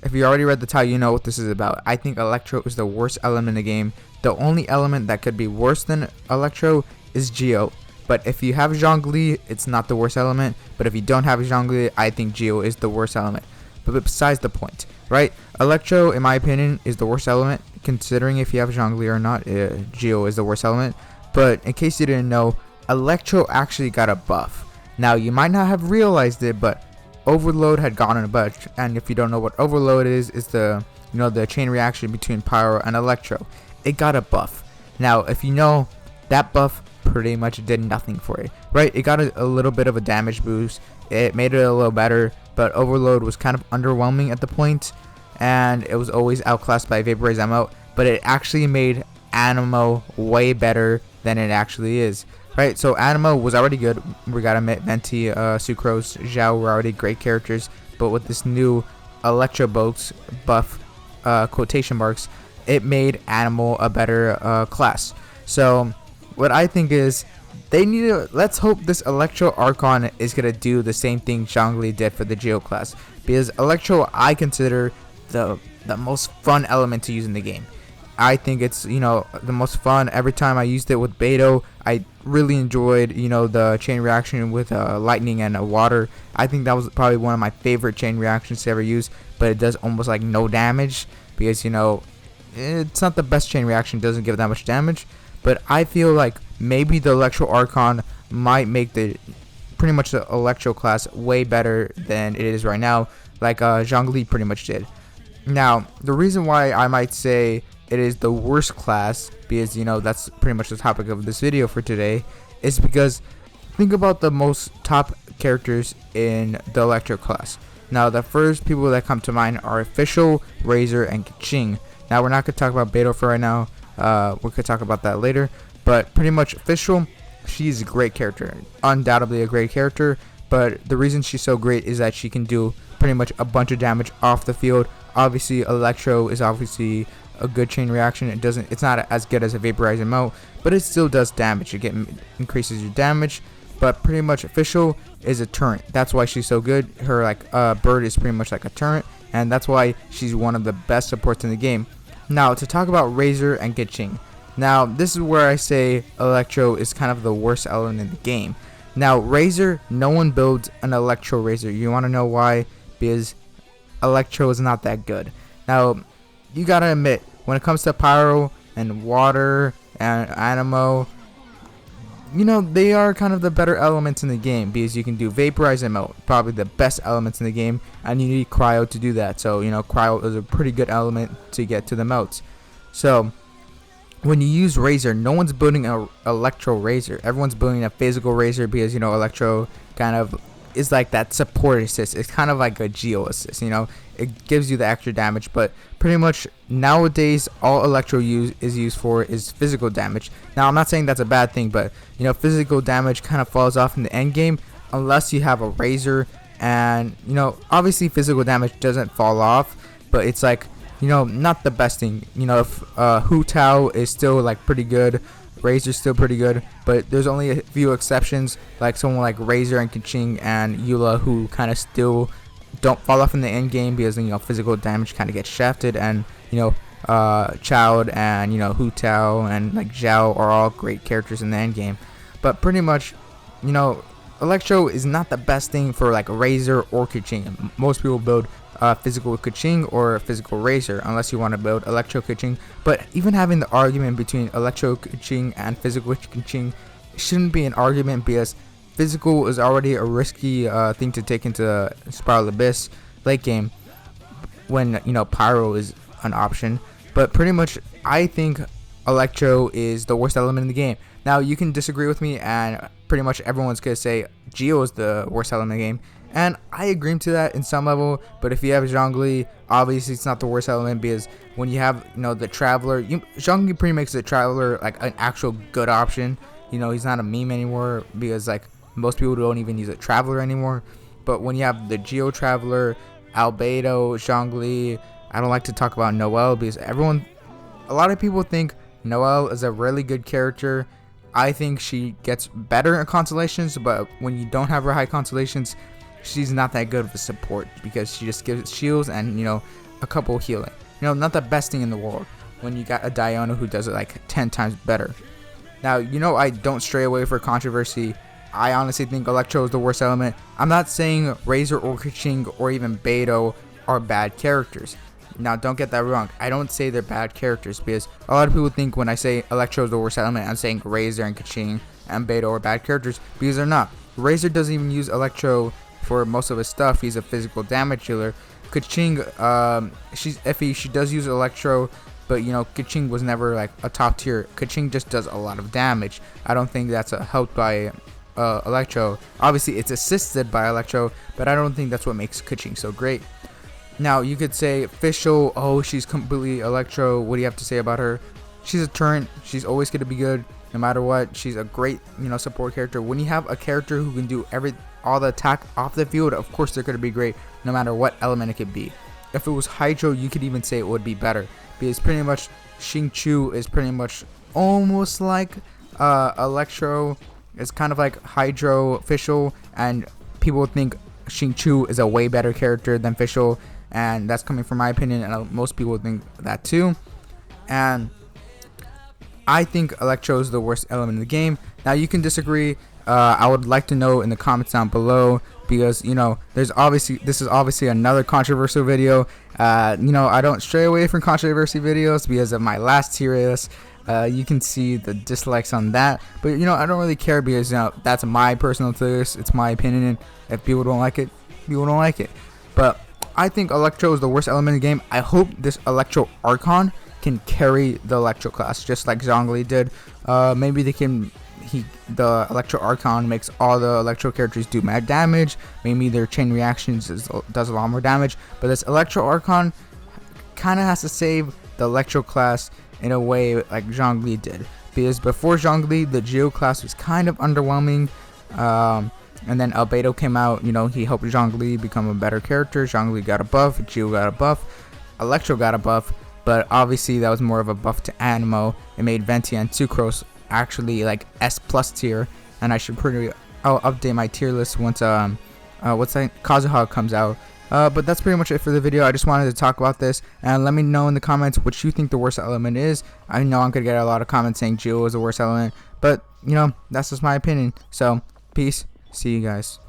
if you already read the title, you know what this is about. I think Electro is the worst element in the game. The only element that could be worse than Electro is Geo. But if you have Zhongli, it's not the worst element. But if you don't have Zhongli, I think Geo is the worst element. But besides the point, right? Electro, in my opinion, is the worst element. Considering if you have Zhongli or not, Geo is the worst element. But in case you didn't know, Electro actually got a buff. Now, you might not have realized it, but Overload had gotten a buff. And if you don't know what Overload is, it's the chain reaction between Pyro and Electro. It got a buff. Now, if you know, that buff pretty much did nothing for it, right? It got a little bit of a damage boost. It made it a little better, but Overload was kind of underwhelming at the point, and it was always outclassed by Vaporize Emote, but it actually made Animo way better than it actually is, right? So Animo was already good. We gotta admit, Venti, Sucrose, Zhao were already great characters, but with this new Electro Bolts buff, quotation marks, it made Animal a better class. So what I think is they need to, let's hope this Electro Archon is going to do the same thing Zhongli did for the Geo class, because Electro I consider the most fun element to use in the game. I think it's, the most fun. Every time I used it with Beto, I really enjoyed, the chain reaction with lightning and water. I think that was probably one of my favorite chain reactions to ever use, but it does almost like no damage because, it's not the best chain reaction, doesn't give that much damage. But I feel like maybe the Electro Archon might make pretty much the Electro class way better than it is right now, like Zhongli pretty much did. Now, the reason why I might say it is the worst class, because that's pretty much the topic of this video for today, is because think about the most top characters in the Electro class. Now, the first people that come to mind are Official, Razor, and Kaching. Now, we're not going to talk about Beto for right now. We could talk about that later, but pretty much Official, she's a great character, undoubtedly a great character, but the reason she's so great is that she can do pretty much a bunch of damage off the field. Obviously, Electro is obviously a good chain reaction. It's not as good as a Vaporize Emote, but it still does damage. It increases your damage, but pretty much Official is a turret. That's why she's so good. Her bird is pretty much like a turret, and that's why she's one of the best supports in the game. Now, to talk about Razor and Genshin. Now, this is where I say Electro is kind of the worst element in the game. Now, Razor, no one builds an Electro Razor. You want to know why? Because Electro is not that good. Now, you gotta admit, when it comes to Pyro and Water and Animo, they are kind of the better elements in the game, because you can do Vaporize Emote, probably the best elements in the game, and you need Cryo to do that. So, Cryo is a pretty good element to get to the motes. So, when you use Razor, no one's building an Electro Razor. Everyone's building a physical Razor because, Electro kind of is like that support assist. It's kind of like a Geo assist, It gives you the extra damage, but pretty much nowadays all Electro is used for is physical damage. Now, I'm not saying that's a bad thing, but physical damage kind of falls off in the end game unless you have a Razor, and obviously physical damage doesn't fall off, but it's like not the best thing. If Hu Tao is still like pretty good, Razor's still pretty good, but there's only a few exceptions, like someone like Razor and Kaching and Eula, who kind of still don't fall off in the end game because physical damage kind of gets shafted, and Child and Hu Tao and like Zhao are all great characters in the end game. But pretty much Electro is not the best thing for like Razor or Kaching. Most people build physical Kaching or physical Razor unless you want to build Electro Kaching. But even having the argument between Electro Kaching and physical Kaching shouldn't be an argument, because physical is already a risky thing to take into Spiral Abyss late game when Pyro is an option. But pretty much I think Electro is the worst element in the game. Now, you can disagree with me, and pretty much everyone's gonna say Geo is the worst element in the game, and I agree to that in some level. But if you have Zhongli, obviously it's not the worst element, because when you have the Traveler, Zhongli pretty makes the Traveler like an actual good option. He's not a meme anymore, because like most people don't even use a Traveler anymore. But when you have the Geo Traveler, Albedo, Zhongli, I don't like to talk about Noelle, because a lot of people think Noelle is a really good character. I think she gets better in constellations, but when you don't have her high constellations, she's not that good of a support, because she just gives shields, and a couple healing. You know, not the best thing in the world when you got a Diona who does it like 10 times better. Now, you know, I don't stray away for controversy. I honestly think Electro is the worst element. I'm not saying Razor or Keqing or even Beidou are bad characters. Now, don't get that wrong. I don't say they're bad characters, because a lot of people think when I say Electro is the worst element, I'm saying Razor and Keqing and Beidou are bad characters, because they're not. Razor doesn't even use Electro for most of his stuff. He's a physical damage dealer. Keqing, she's iffy. She does use Electro, but you know, Keqing was never like a top tier. Keqing just does a lot of damage. I don't think that's helped by Electro. Obviously, it's assisted by Electro, but I don't think that's what makes Keqing so great. Now, you could say Fischl, oh, she's completely Electro. What do you have to say about her? She's a turret. She's always going to be good no matter what. She's a great, you know, support character. When you have a character who can do all the attack off the field, of course they're going to be great no matter what element it could be. If it was Hydro, you could even say it would be better, because pretty much Xingqiu is pretty much almost like Electro. It's kind of like Hydro, Fischl, and people think Xingqiu is a way better character than Fischl, and that's coming from my opinion, and most people think that too. And I think Electro is the worst element in the game. Now, you can disagree. I would like to know in the comments down below, because you know, this is obviously another controversial video. You know, I don't stray away from controversy videos because of my last tier list. You can see the dislikes on that, but you know, I don't really care, because you know, that's my personal taste. It's my opinion. If people don't like it, people don't like it. But I think Electro is the worst element in the game. I hope this Electro Archon can carry the Electro class just like Zhongli did. Maybe they can. The Electro Archon makes all the Electro characters do mad damage. Maybe their chain reactions does a lot more damage. But this Electro Archon kind of has to save the Electro class in a way like Zhongli did, because before Zhongli, the Geo class was kind of underwhelming. And then Beidou came out. You know, he helped Zhongli become a better character. Zhongli got a buff. Geo got a buff. Electro got a buff. But obviously, that was more of a buff to Anemo. It made Venti and Sucrose actually like S+ tier. And I'll update my tier list once Kazuha comes out. But that's pretty much it for the video. I just wanted to talk about this, and let me know in the comments what you think the worst element is. I know I'm gonna get a lot of comments saying Geo is the worst element, but you know, that's just my opinion. So peace. See you guys.